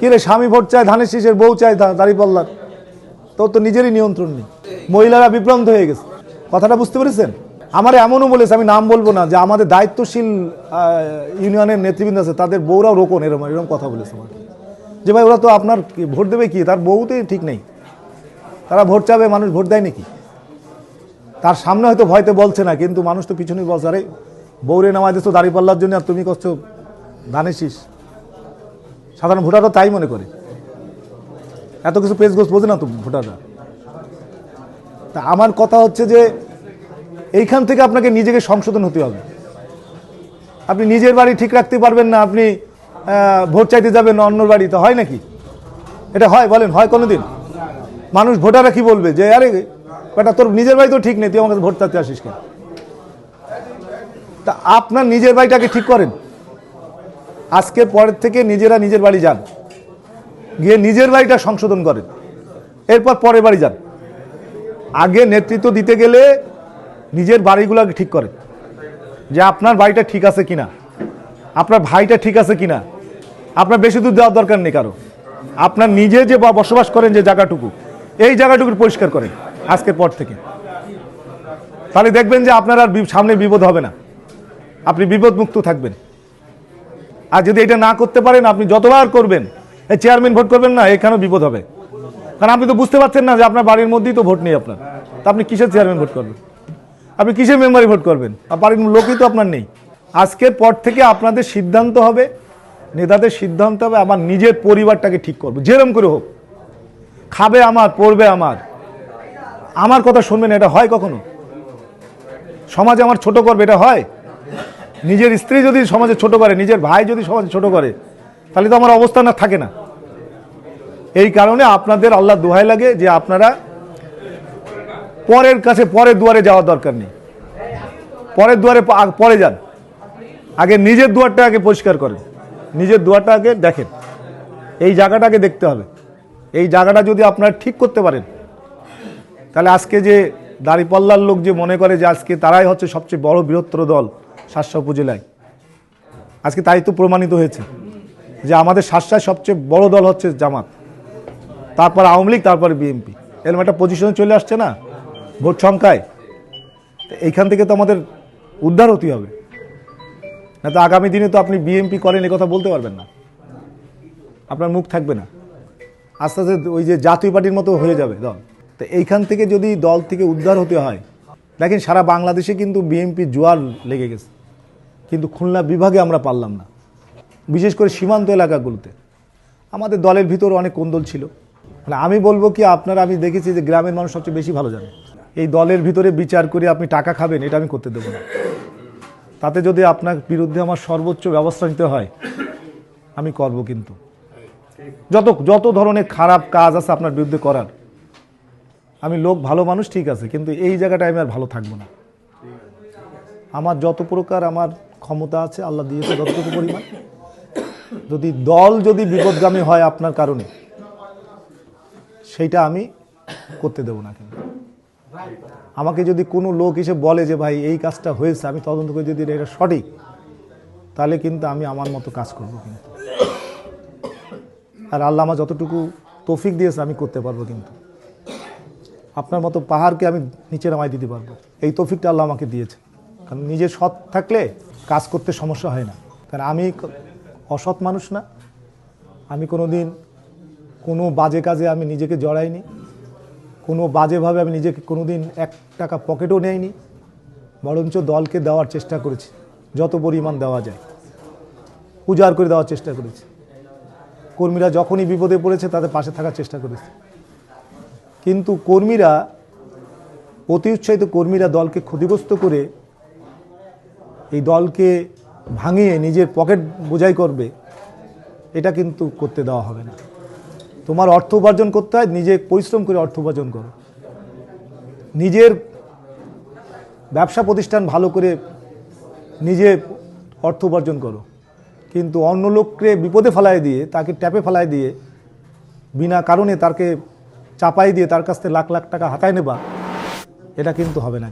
কি রে, স্বামী ভোট চায় ধানের শীষের, বউ চায় দাঁড়িপাল্লার, তোর তো নিজেরই নিয়ন্ত্রণ নেই। মহিলারা বিভ্রান্ত হয়ে গেছে, কথাটা বুঝতে পেরেছেন? আমার এমনও বলেছে, আমি নাম বলবো না, যে আমাদের দায়িত্বশীল ইউনিয়নের নেতৃবৃন্দ আছে, তাদের বউরাও রোকন, এরকম কথা বলেছে আমাকে, যে ভাই ওরা তো আপনার ভোট দেবে কি, তার বউতেই ঠিক নেই, তারা ভোট চাবে, মানুষ ভোট দেয় নাকি? তার সামনে হয়তো ভয়তে বলছে না, কিন্তু মানুষ তো পিছনেই বলছে, আরে বউরে নামাই দিচ্ছ দাঁড়িপাল্লার জন্য, আর তুমি করছো ধানের শীষ। সাধারণ ভোটাররা তাই মনে করে, এত কিছু পেজ গোছ বোঝে না তো ভোটাররা। তা আমার কথা হচ্ছে যে এইখান থেকে আপনাকে নিজেকে সংশোধন হতে হবে। আপনি নিজের বাড়ি ঠিক রাখতে পারবেন না, আপনি ভোট চাইতে যাবেন অন্যর বাড়িতে, হয় নাকি? এটা হয়? বলেন, হয় কোনোদিন? মানুষ ভোটাররা কি বলবে, যে আরে বেটা তোর নিজের বাড়ি তো ঠিক নেই, তুই আমার কাছে ভোট চাইতে আসিস কেন? তা আপনার নিজের বাড়িটাকে ঠিক করেন। আজকের পরের থেকে নিজেরা নিজের বাড়ি যান, গিয়ে নিজের বাড়িটা সংশোধন করেন, এরপর পরের বাড়ি যান। আগে নেতৃত্ব দিতে গেলে নিজের বাড়িগুলোকে ঠিক করেন, যে আপনার বাড়িটা ঠিক আছে কিনা, আপনার ভাইটা ঠিক আছে কিনা। আপনার বেশি দূর যাওয়ার দরকার নেই কারো, আপনার নিজে যে বসবাস করেন যে জায়গাটুকু, এই জায়গাটুকু পরিষ্কার করেন আজকের পর থেকে। তাহলে দেখবেন যে আপনার আর সামনে বিপদ হবে না, আপনি বিপদ মুক্ত থাকবেন। আর যদি এটা না করতে পারেন, আপনি যতবার করবেন, এই চেয়ারম্যান ভোট করবেন না, এখানেও বিপদ হবে। কারণ আপনি তো বুঝতে পারছেন না যে আপনার বাড়ির মধ্যেই তো ভোট নেই আপনার, তা আপনি কিসের চেয়ারম্যান ভোট করবেন, আপনি কিসের মেম্বারি ভোট করবেন, আর বাড়ির লোকই তো আপনার নেই। আজকের পর থেকে আপনাদের সিদ্ধান্ত হবে, নেতাদের সিদ্ধান্ত হবে, আমার নিজের পরিবারটাকে ঠিক করবো, যেরম করে হোক। খাবে আমার, পড়বে আমার কথা শুনবেন, এটা হয় কখনো? সমাজে আমার ছোট করবে, এটা হয়? নিজের স্ত্রী যদি সমাজে ছোট করে, নিজের ভাই যদি সমাজে ছোট করে, তাহলে তো আমার অবস্থান আর থাকে না। এই কারণে আপনাদের আল্লাহ দোহাই লাগে যে আপনারা পরের কাছে, পরের দুয়ারে যাওয়ার দরকার নেই, পরের দুয়ারে পরে যান, আগে নিজের দুয়ারটা আগে পরিষ্কার করেন, নিজের দুয়ারটা আগে দেখেন, এই জায়গাটাকে দেখতে হবে। এই জায়গাটা যদি আপনারা ঠিক করতে পারেন, তাহলে আজকে যে দাঁড়িপাল্লার লোক যে মনে করে যে আজকে তারাই হচ্ছে সবচেয়ে বড় বৃহত্তর দল শার্শা উপজেলায়, আজকে তাই তো প্রমাণিত হয়েছে যে আমাদের শার্শায় সবচেয়ে বড় দল হচ্ছে জামাত, তারপর আওয়ামী লীগ, তারপরে বিএনপি। এরকম একটা পজিশনে চলে আসছে না ভোট সংখ্যায়। এইখান থেকে তো আমাদের উদ্ধার হতে হবে, না তো আগামী দিনে তো আপনি বিএনপি করেন এ কথা বলতে পারবেন না, আপনার মুখ থাকবে না, আস্তে আস্তে ওই যে জাতীয় পার্টির মতো হয়ে যাবে দল। তো এইখান থেকে যদি দল থেকে উদ্ধার হতে হয়, দেখেন সারা বাংলাদেশে কিন্তু বিএনপি জোয়ার লেগে গেছে, কিন্তু খুলনা বিভাগে আমরা পারলাম না, বিশেষ করে সীমান্ত এলাকাগুলোতে আমাদের দলের ভিতর অনেক কোন্দল ছিল। মানে আমি বলবো কি, আপনারা, আমি দেখেছি যে গ্রামের মানুষ সবচেয়ে বেশি ভালো জানে। এই দলের ভিতরে বিচার করে আপনি টাকা খাবেন, এটা আমি করতে দেবো না। তাতে যদি আপনার বিরুদ্ধে আমার সর্বোচ্চ ব্যবস্থা নিতে হয়, আমি করব। কিন্তু যত ধরনের খারাপ কাজ আছে আপনার বিরুদ্ধে করার, আমি লোক ভালো মানুষ ঠিক আছে, কিন্তু এই জায়গাটায় আমি আর ভালো থাকবো না। আমার যত প্রকার আমার ক্ষমতা আছে আল্লাহ দিয়েছে যতটুকু পরিমাণ, যদি দল যদি বিপদগামী হয় আপনার কারণে, সেইটা আমি করতে দেব না। কিন্তু আমাকে যদি কোনো লোক এসে বলে যে ভাই এই কাজটা হয়েছে, আমি তদন্ত করে যদি এটা সঠিক, তাহলে কিন্তু আমি আমার মতো কাজ করব। কিন্তু আর আল্লাহ আমার যতটুকু তৌফিক দিয়েছে আমি করতে পারবো। কিন্তু আপনার মতো পাহাড়কে আমি নিচে নামাই দিতে পারবো, এই তৌফিকটা আল্লাহ আমাকে দিয়েছে। কারণ নিজে সৎ থাকলে কাজ করতে সমস্যা হয় না। কারণ আমি অসৎ মানুষ না, আমি কোনো দিন কোনো বাজে কাজে আমি নিজেকে জড়াইনি, কোনো বাজেভাবে আমি নিজেকে কোনো দিন 1 টাকা পকেটও নেইনি, বরঞ্চ দলকে দেওয়ার চেষ্টা করেছি, যত পরিমাণ দেওয়া যায় উজাড় করে দেওয়ার চেষ্টা করেছি। কর্মীরা যখনই বিপদে পড়েছে তাদের পাশে থাকার চেষ্টা করেছি। কিন্তু কর্মীরা, অতি উৎসাহিত কর্মীরা দলকে ক্ষতিগ্রস্ত করে এই দলকে ভাঙিয়ে নিজের পকেট বোঝাই করবে, এটা কিন্তু করতে দেওয়া হবে না। তোমার অর্থ উপার্জন করতে হয়, নিজে পরিশ্রম করে অর্থ উপার্জন করো, নিজের ব্যবসা প্রতিষ্ঠান ভালো করে নিজে অর্থ উপার্জন করো। কিন্তু অন্য লোককে বিপদে ফেলায় দিয়ে, তাকে ট্যাপে ফেলায় দিয়ে, বিনা কারণে তাকে চাপাই দিয়ে তার কাছ থেকে লাখ লাখ টাকা হাতায় নেবা, এটা কিন্তু হবে না।